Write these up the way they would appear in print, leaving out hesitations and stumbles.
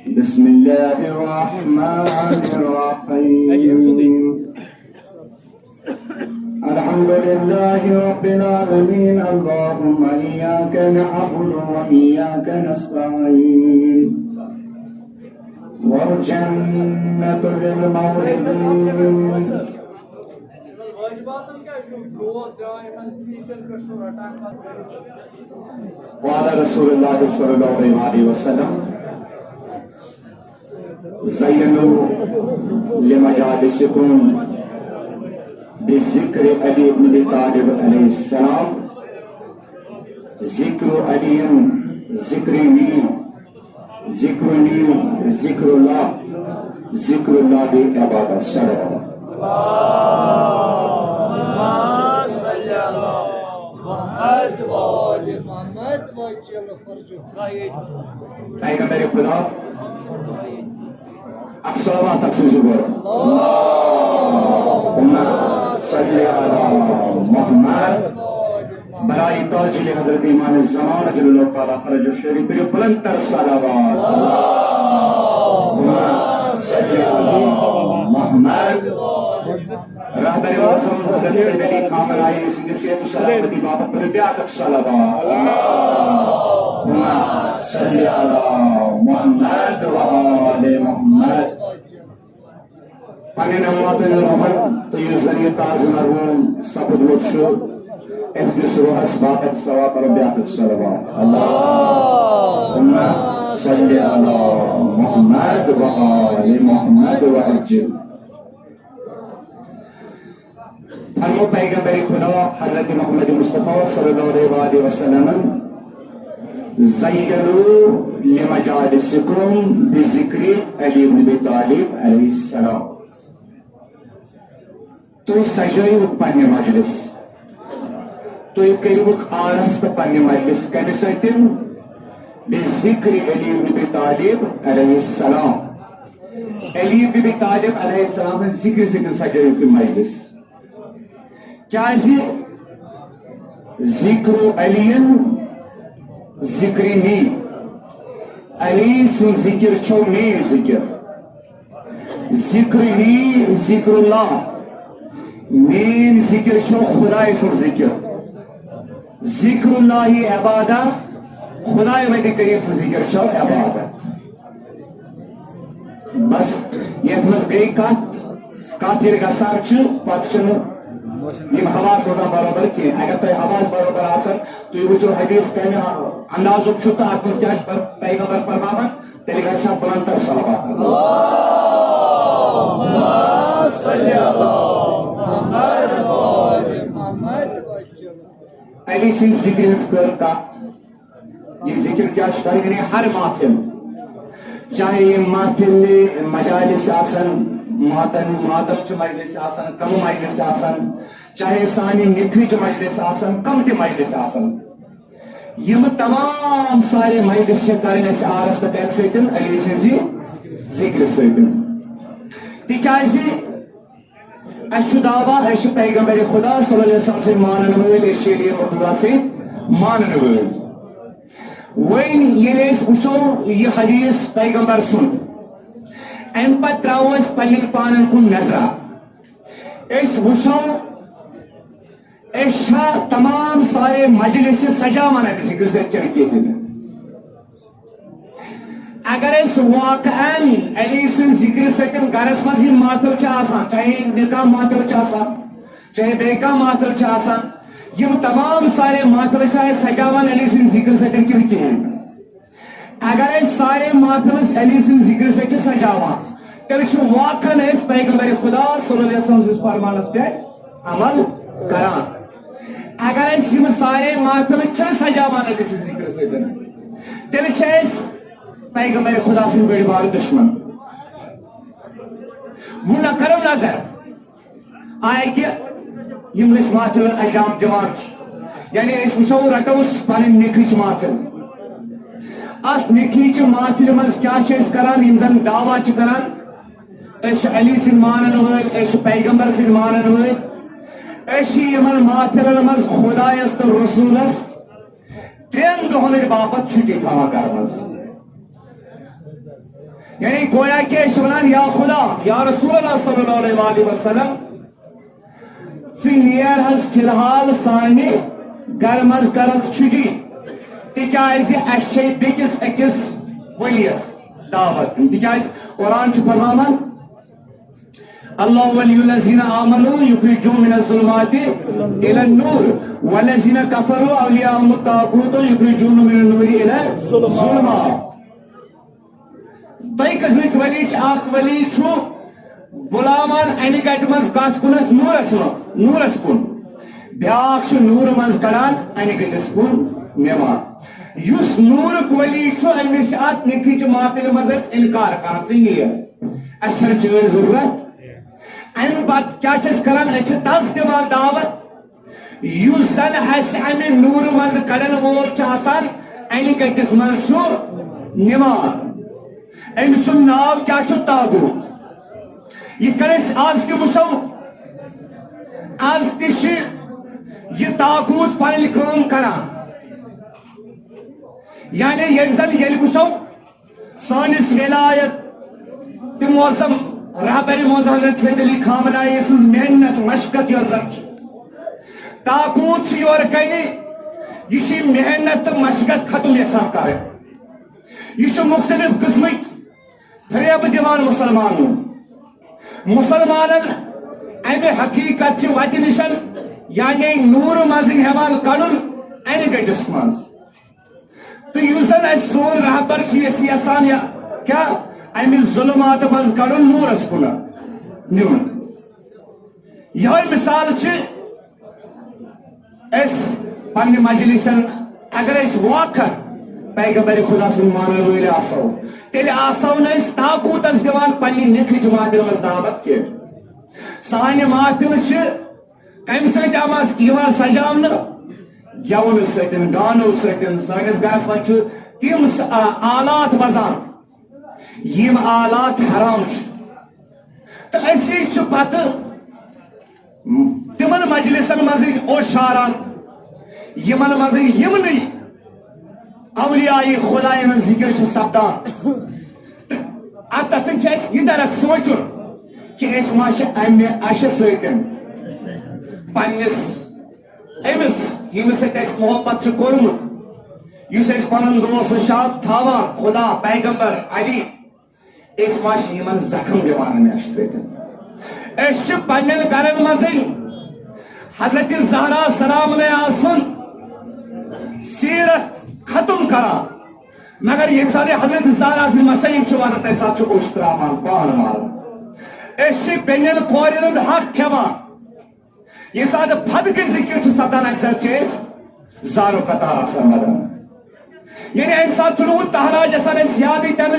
بسم الله الرحمن الرحيم الحمد لله رب العالمين اللهم إياك نعبد وإياك نستعين والجنة للموردين قال رسول الله صلى الله عليه وسلم زينوا لمجالسكم بذكر علي بن ابي طالب عليه السلام ذكر علي ذكرني ذكرني ذكر الله عباد الصلوات پیغمبر خدا الصلوات تقسیم زبور اللهم صل على محمد برای تاجیل حضرت امام الزمان جل اللہ تعالی فرج الشریف پر بلند تر صلوات اللهم صل على محمد رہبر معظم حضرت سید علی کامل آئی صحت و سلامتی بابت پر بیاتک صلوات اللهم صل على محمد وآل محمد پنین امواتن رحمت طیر ذریعہ تاز مرحوم سبت وچو اقدس روح اسبابت ثواب پر بیاتک صلوات اللهم صل على محمد وآل محمد وعجل فرمو پیغمبر خدا حضرت محمد مصطفیٰ صلی اللہ علیہ وسلم زینوا لمجالسکم بذکر علی بن ابی طالب علیہ السلام تو سجائیو پنی مجلس تو کریوک آرست پنی مجلس کمی سیتن بذکر علی بن ابی طالب علیہ السلام علی بن ابی طالب علیہ السلام ذکر سیتن سجائیو کی مجلس کیا ذکر علی ذکرنی علی سن ذکر چھو مین ذکر ذکرنی ذکر اللہ مین ذکر چھو خدای سن ذکر ذکر اللہ عبادت خدای وحدی کریم سن ذکر چھو عبادت بس یہ مز گئی کت یہ گسان پتہ یہ حواس روزان برابر کی اگر تھی حواس برابر آسن تو یہ وچو حدیث کمی اندازک چھو تو اتمز کیا پیغمبر فرمانا تیلی گھر سا بلندر صحابات اللہم صلی اللہ محمد علی سن ذکر کرتا یہ ذکر کیا شکرگنی ہر محفل چاہے یہ محفل مجالس آسن ماتم چھ مجلس آسن کم مجلس آسن چاہے سانی نکھری چھ مجلس آسن کم تی مجلس آسن یم تمام سارے مجلس چھ کرنے سے آرست تک سیتن علی سنزی ذکر سیتن تکیازی اشو دعویٰ اشو پیغمبر خدا صلی اللہ علیہ وسلم سے مانن ویل اشیلی مرتضی سے مانن ویل وین یہ لیس اچھو یہ حدیث پیغمبر سن ام پت تراو اس پنن پانن کن نظرہ اس وچھو اس تمام سارے مجلس سجاوانا ذکر سے چڑھتے ہیں اگر اس واقعاً علی سن ذکر سکن گرس مز یہ ماتل آسان چاہے نکاح ماتل آسان چاہے بیکا ماتل آسان یہ تمام سارے ماتل سجاوان علی سن ذکر سکن کن اگر اس سارے ماتلس علی سن ذکر سے سجاوان تیل واقعاً اس پیغمبر خدا صلی اللہ علیہ وسلم سے فرمانس پہ عمل کران اگر اس سارے ماتل سجاوان علی سن ذکر سے تیل پیغمبر خدا سے بڑی بار دشمن وہ نہ کرو نظر آئے کہ یہ اس محفل انجام جوان یعنی اس وچھو رٹوس پنن نکھچ محفل ات نکھچ محفل مز کیا کران یم زن دعویٰ کران اس علی سن مانن ول اس پیغمبر سن مانن ول اس یمن محفل مز خدایس تو رسولس تین دہن باپت چھٹی تھا کرمز یعنی گویا کہ ونان یا خدا یا رسول اللہ صلی اللہ علیہ وسلم نیر حض فی الحال سانہ گر مز کرس چھٹی تکیاز اچھے بیکس اکس ولیس دعوت تکیاز قرآن فرمان اللہ ولی الذین آمنوا یخرجون من الظلمات الی النور والذین کفروا اولیاءهم الطاغوت یخرجون من النور الی الظلمات. تئی قسمک ولی اخ ولی چھو غلامان اینی گٹ مز کت کن نورس کن بیاکھ نور مز کڑان اینی گٹس کن نماز یس نورک ولی چھو امس ات نکھچ محفل مز انکار کران ژے اس چھ ضرورت ام پت کیا کران اس تس دان دعوت اس زن اس امہ نور مز کڑن وول آسان اینی گٹس مز نماز ام سن ناو کیا طاغوت. یہ کن آز تہ وچھو آز تہ یہ طاغوت پنن کام کران یعنی یل زن یل وچھو سانس ولایت تہ موسم رہبر موزم حضرت سید علی خامنائی سز محنت مشقت یور زن طاغوت یور کن یہ محنت تو مشقت ختم یسان کر یہ مختلف قسمک فریب دیوان مسلمانن امہ حقیقت وتہ نشن یعنی نور مز ہیوان کڑن اینی گٹس مز تو اس زن اس سون رہبر یسان کیا امہ ظلمات مز کڑن نورس کن نیون. یہ مثال اس پنہ مجلسن اگر اس واقع پیغمبر خدا سن مانن ویل آسو تیل آسو نا اس طاغوتس دیوان پنہ نکھچ محفل مز دعوت کی سانہ محفل کم سان سجاؤن گون ستن گانو ستن سانس گرس من تم آلات بزان یم آلات حرام تو اسی پتہ تمن مجلسن مز اوشاران یمن مز یمنی اولیاء خدا ہن ذکر سپدان اتسن یہ درخت سوچن کہ اس ما امہ اش ستن پنس امس یمس اس محبت کورمت اس پن دوست شاپ تھاوان خدا پیغمبر علی اس ما یمن زخم دِوان اش ستن اس پنن گرن مز حضرت زہرا سلام علیہا سن سیرت ختم کران مگر یہ ساتھ حضرت زہرا سن مسائل ونان تمہ سات اوش تراوان پان ماران اس بین کورن حق کھیوان یہ ساتھ پھد کے ذکر سپدان اکہ سات زارو قطار آسان ودان یعنی امہ سات تہراج آسان اس یاد تل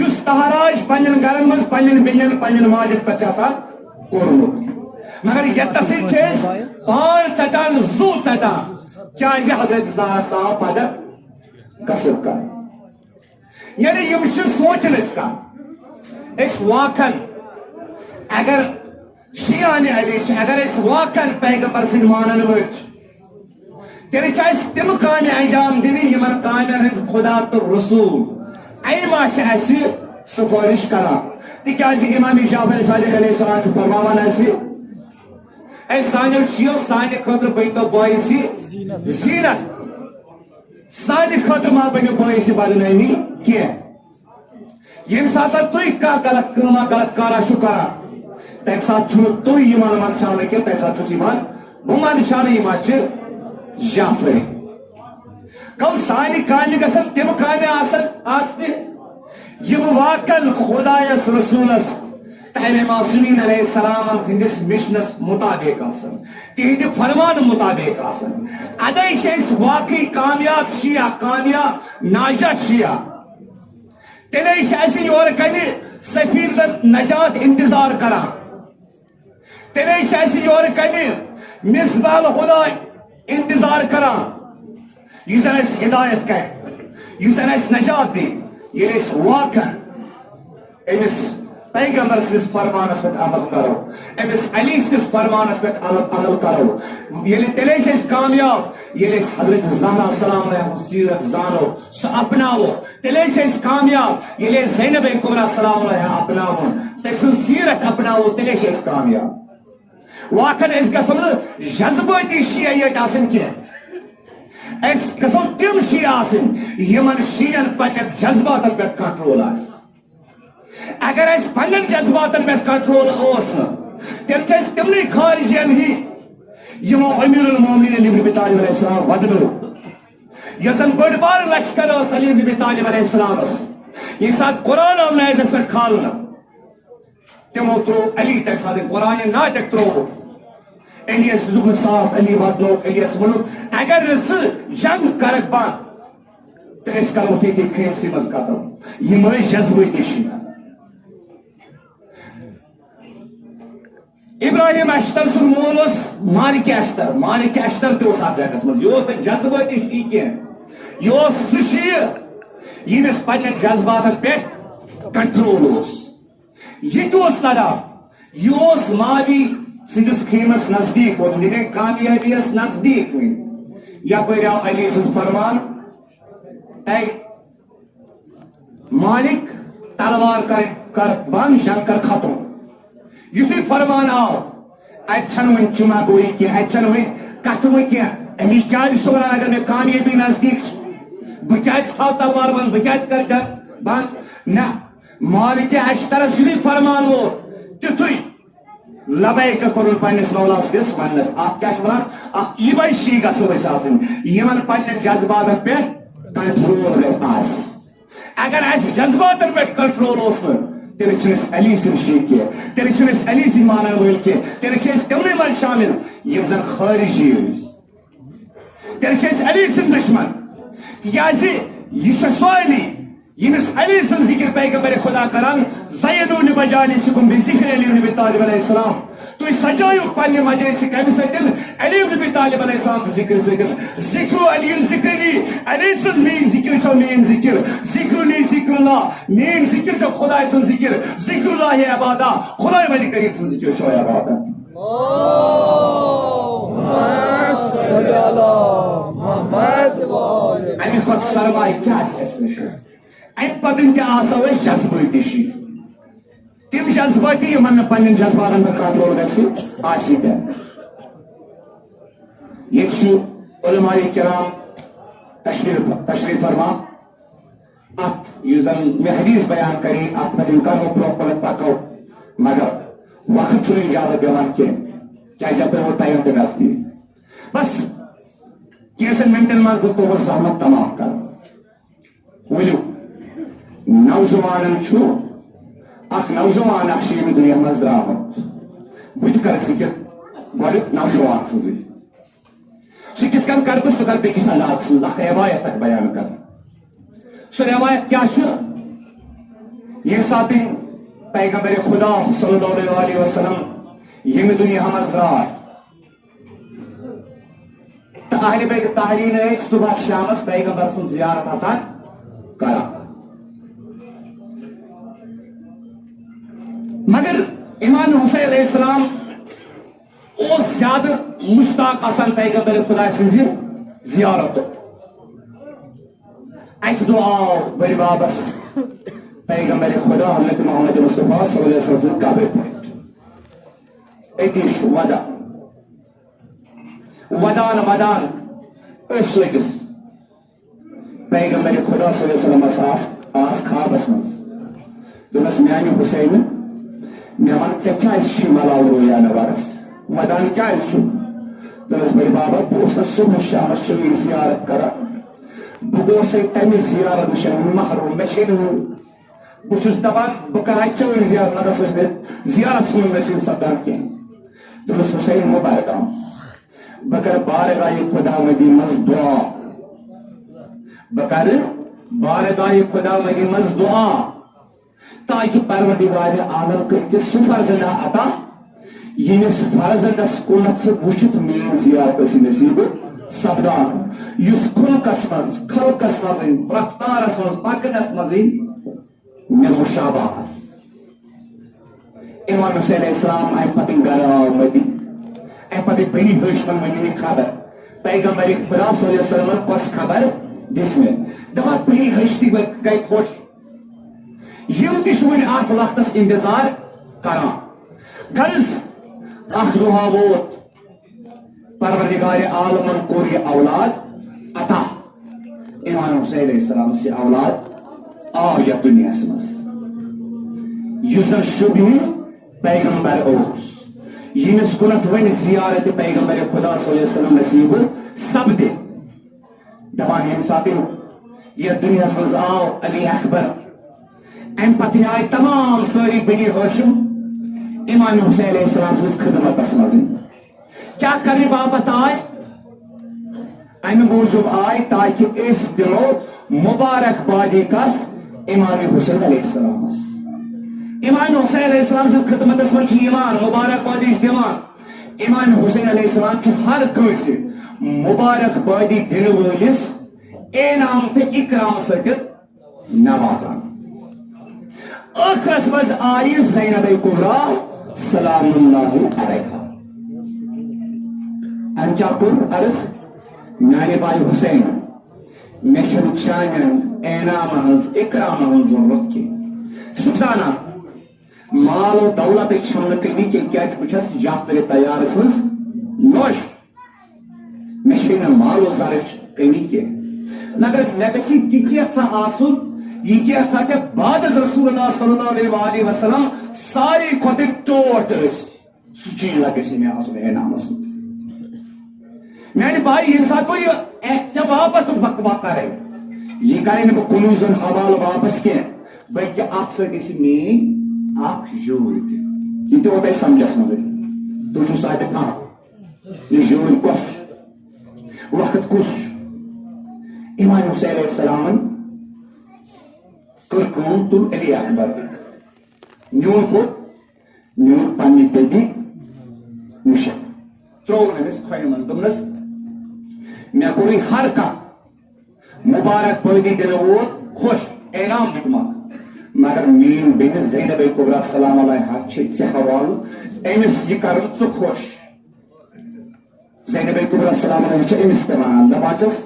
اس تہراج پنن گرن مز پنن بین پنن ماجد پہ کورمت مگر یتس پان ژٹان زو ژٹان کیا حضرت زہرا صاحب پد قصب کر یعنی یم سوچنچ کت اس واقعن اگر شیعان علی اگر اس واقعن پیغمبر سن مانن ول تیل تم کام انجام دن یمن کامین ہز خدا تو رسول ایما اس سفارش کران تکیاز امام جعفر صادق علیہ السلام فرماوان اے سانو شیو سانہ خاطر بنتو باعث زینت سانہ خاطر ما بنو باعث بدنامی کی یم سات تھی غلط کما غلط کارا کران تمہ سات تھی منشان کی تمہ سات بہ منشان یہ جعفر گو سانہ کامہ گھن تم کامہ واقع خدایس رسولس تمہ معصومین علیہ السلام ہندس مشنس مطابق تہند فرمان مطابق ادے واقعی کامیاب شیعہ کامیاب ناجت شیعہ تیلے یور کن سفیر نجات انتظار کران تیلے یور کن مصباح الہدا انتظار کران یہ زن اس ہدایت کر یہ زن اس نجات دی یہ اس واقع امس پیغمبر سندس فرمانس پہ عمل کرو امس علی سندس فرمانس پہ عمل کرو تیلے کامیاب یل حضرت زہرا سلام علیہ سیرت زانو سہ اپناو تیلے کامیاب یل زینب کبریٰ سلام علیہ اپناو تم سن سیرت اپناو تیلے کامیاب واقعا اس گژھو جذباتی شیعہ یت آسن کی اس گژھو تم شیعہ آسن یمن شیعن پنن جذباتن پہ کنٹرول آس اگر اس پنن جذباتن پہ کنٹرول اوس تم تمنی خارجین ہی یمو امیر المومنین علی بن ابی طالب علیہ السلام ودنو یزن بڑ بار لشکر اس علی بن ابی طالب علیہ السلام یہ ساتھ قرآن آو نیزس پہ کھالنا تمو ترو علی تک ساتھ قرآن نا تک ترو الیس دگن صاف علی ودنو الیس ونو اگر اس جنگ کرک بند تو اس کرو تی خیم سی مز قتل یہ مجھے جذباتی شیعہ ابراہیم اشتر سن مول اس مالک اشتر تہ اس جگہ من یہ جذباتی شیعہ کی یہ سہ شیعہ یمس پنن جذباتن پہ کنٹرول اس یہ لڑان یہ ماوی سندس خیمس نزدیک ووت یہ گئی کامیابی نزدیک ون یپر آو علی سن فرمان اے مالک تلوار کر بند جنگ کر ختم یتھے فرمان آو اتھن ون چما گوئی کی اتھن ون کتو کی علی کیا ونان اگر میں کامیابی نزدیک بہ کیا تھو تلوار بند بہ کیا کر بند نہ مالک اشترس یہ فرمان ووت تیتھے لبیک کورن پنس مولاس دس ونس آپ کیا ونان یہ شیعہ گژھو أسۍ آسٕنۍ یمن پنن جذباتن پہ کنٹرول گژھِ اگر اس جذباتن پہ کنٹرول اوس تیلے چھنس علی سن شیعہ کی تیلے چھنس علی سن مانن وٲلۍ کی تیلے چھِ أسۍ تمنے منٛز شامل یم زن خارجی ٲسۍ تیلے چھِ أسۍ علی سن دشمن تکیازِ یہ چھُ سُہ علی یمس علی سن ذکر پیغمبر خدا کران زینون بجالسکم بذکر علی بن ابی طالب علیہ السلام تھی سجایو پنہ مجلس کم سن علی بن ابی طالب علیہ السلام ذکر ذکر علی ذکر علی سن مین ذکر چھ مین ذکر ذکر لی ذکر اللہ مین ذکر چھ خدا سن ذکر ذکر اللہ عبادہ خدا ولی کریم سن ذکر چھ عبادہ صلی اللہ محمد امی خود سرمائی کیا اس نش ام پتن تہ آسو اس جذباتی شیعہ تم جذباتی یمن پنن جذباتن پہ کنٹرول گژھِ آسی تہ یہ علماء کرام تشریف فرما ات یزن میں حدیث بیان کری ات میں کرو پروپر پکو مگر وقت چھُنہٕ اجازت دِوان کینٛہہ کیازِ پہ وہ ٹائم تہ نزدیک بس کینٛژن منٹن منٛز بہٕ تُہُنٛز زحمت تمام کر ؤلِو نوجوانن چھُ اخ نوجوان اخ ییٚمہِ دُنیا منٛز درٛامُت بہٕ تہِ کرٕ ذِکر گۄڈٕ نوجوان سٕنٛزٕے سُہ کِتھ کٔنۍ کرٕ بہٕ سُہ کرٕ بیٚکِس اندازس منٛز اکھ روایت اکھ بیان کرٕ سُہ روایت کیٛاہ چھُ ییٚمہِ ساتہٕ پیغمبر خدا صلی اللہ علیہ وسلم ییٚمہِ دُنیا منٛز درٛاے تہٕ اہلِ بیت طاہریٖن ٲسۍ صبح شامس پیغمبر سٕنٛز زیارت آسان کران مگر امام حسین علیہ السلام اس زیادہ مشتاق آسان پیغمبر خدا سنزی زیارت اک دو آو بڑی بابس پیغمبر خدا حضرت محمد مصطفیٰ صلی اللہ علیہ وسلم قبر پہ اتیش ودا ودان اش لگس پیغمبر خدا صلی اللہ علیہ وسلم آس خوابس مز دونس میانی حسین میں ون ژےٚ ملال رویا نورس ودان کیا دس بڑی بابا بہت صبح شامس چوی زیارت کران بہ گوسے تمہ زیارت نش محروم مے بہت دپان بہ کرا چوی زیارت مگر سوچ مے زیارت سن نصیب سپدان کینٛہہ دوٚپُس حسین مبارکام بہ کر بارگاہ خدا مدی مز دعا بہ کر بارگاہ خدا مدی مز دعا تاکہ پروردگار عالم کرتے سہ فرزندہ عطا یمس فرزندس کُنتھ وچھت مین زیارت سی نصیب سپدان یس خلقس مز رفتارس مز پکنس مز مے مشابہ امام حسین علیہ السلام ام پتہ گھر آو مدی ام پتہ بنی ہاشمن ونی خبر پیغمبر خدا صلی اللہ علیہ وسلم کس خبر دس میں دپان بنی ہاشتی گئی خوش یم تہ ون ات وقتس انتظار کران غرض اخ دہا ووت پروردگار عالمن کور یہ اولاد عطا امام حسین علیہ السلام سے اولاد آو یا دنیا مز یوزن شبہ پیغمبر اوس یمس کنت ون زیارت پیغمبر خدا صلی اللہ علیہ وسلم نصیب سپد دپان یم سات یہ دنیا مز آو علی اکبر ام پتہ آئی تمام ساری بنی ہاشم امام حسین علیہ السلام سز خدمتس مز کیا کرنے باپت آئے ام موجود آئے تاکہ اس دنو مبارک بادی کس امام حسین علیہ السلام امام حسین علیہ السلام سے خدمت من مبارک بادی دان امام حسین علیہ السلام ہر کنس مبارک بادی دن ولس انعام تو اکرام ست نوازان آخرس مز آئی زینب کبریٰ سلام اللہ علیہا ام کیا کور عرض میانہ بائی حسین مے چانن انعام ہز اکرام ہز ضرورت کی ثہ زانا مال و دولت چھم کمی کی بچس جعفر تیار سز نوش مے مال و زرچ کمی کی مگر مے گژھِ تیژا آسن یہ کیسا بعد رسول اللہ صلی اللہ علیہ وسلم ساری کھوتہ ٹوٹ سہ چیز گژھِ مے آسن انعامس مز میانہ بائی یم سات بہ واپس بکوا کرے یہ کرے نا بہ کنو زن حوالہ واپس کی بلکہ ات سی گژھِ میٲنۍ اخ جوٗرۍ تہِ یہ تہِ تۄہہِ سمجھس منٛز تُہۍ چھُو ساتہِ کانٛہہ یہِ جوٗرۍ کۄس چھُ وقت کُس چھُ امام حسین علیہ السلامن کٔر کٲم تُل علی اکبر نیوٗن کوٚت نیوٗن پننہِ دٔدی نِشن ترٛووُن أمِس کھۄرِ منٛز دوٚپنس مےٚ کوٚرُے ہر کانٛہہ مبارک بٲدی دِنہٕ وول خۄش انعام دِتمکھ مگر مین بین زینب کبریٰ سلام علیہا ژےٚ حوالہٕ أمِس یہِ کرُن ژٕ خۄش زینب کبریٰ سلام علیہا چھِ أمِس تہِ ونان دپان چھس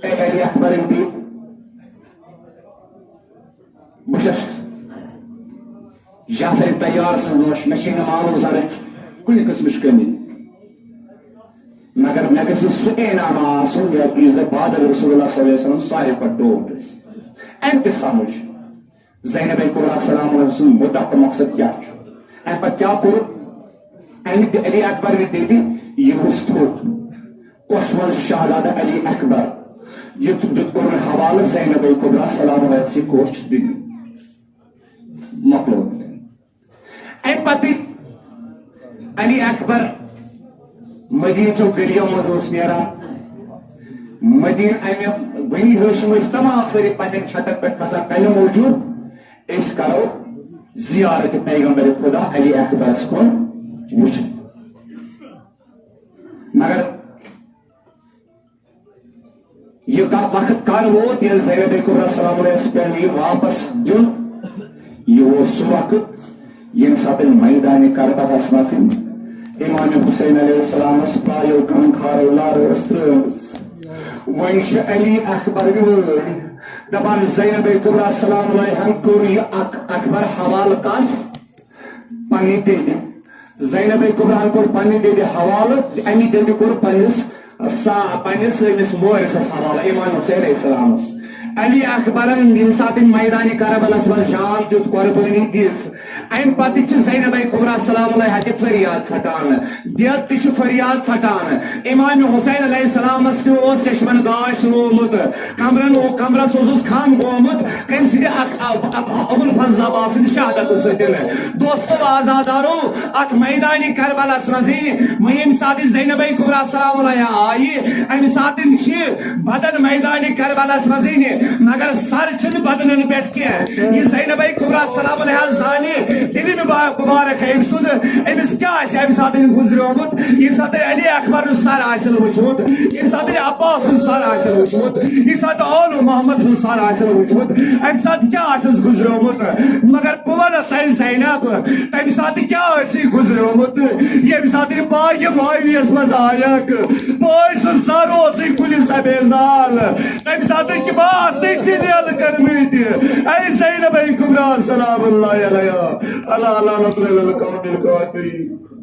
اے علی اکبرن دِتۍ بہٕ چھس جعفر تیار سٕنٛز نوش مےٚ چھے نہٕ مال و زرٕچ کُنہِ قٕسمٕچ کٔمی مگر مےٚ گژھِ سُہ انعام آسُن یُس زن بعد رسول اللہ صلی اللہ علیہ وسلم ساروی کھۄتہٕ ٹوٹھ ٲسۍ ام تہ سمجھ زینب کبریٰ سلام علیہ سند مدعا تو مقصد کیا ام پتہ کیا کور ام علی اکبر نے دے دی یہ تھوت کش من شہزادہ علی اکبر یہ دت کور حوالہ زینب کبریٰ سلام علیہ سی کوش دن مکلو ام پتہ علی اکبر مدینہ چو گلیوں مز نیران مدین ام بنی ہاشم تمام ساری پنن چھتن پہ کھسان کل موجود اس کرو زیارت پیغمبر خدا علی اکبر کن وچھت مگر یہ وقت کر ووت یل زینب کبریٰ سلام علیہ پہ واپس دن یہ سہ وقت یم سات میدان کربلاس مز امام حسین علیہ السلام پایو کم کھارو لارس ترٲومٕژ وۄنۍ چھُ علی اکبر وٲرۍ دپان زینب کبریٰ سلام علیہا کوٚر یہِ اکبر حوالہٕ کس پننہِ دٔدِ زینب کبریٰ کوٚر پننہِ دٔدِ حوالہٕ امہِ دٔدِ کوٚر پننس أمِس وٲرِثس حوالہٕ امام حسین علیہ السلامس علی اکبرن یم سات میدان کربلاس مز جان دیت قربانی دِژ ام پتہ چھ زینب کبریٰ سلام علیہا تہ فریاد پھٹان دیت تہ چھ فریاد پھٹان امام حسین علیہ السلامس تہ اوس چشمن گاش رومت کمرس اوسُس کھم گومت کم سد ابوالفضل عباس سند شہادت ستن دوستو آزادارو ات میدان کربلاس مز یم سات زینب کبریٰ سلام علیہا آئی ام سات بدن میدان کربلاس مز مگر سر چھ بدلن پہ یہ زینب کبریٰ سلام علیہ زانے دل مبارک ام سند امس کیا ام سات گزریومت یم سات علی اکبر سر آسن وچمت یم سات عباس سر آسن وچمت یم سات آل محمد سر آسن وچمت ام سات کیا آسن گزریومت مگر بونا سین زینب تم سات کیا اسی گزریومت یم سات باغ معاویس مز آیک بوئی سن سر اسی کل سبیزال تم سات کی باس تیل کرمت اے زینب کبریٰ سلام اللہ علیہ اللہ اللہ نطلع القوم الکافرین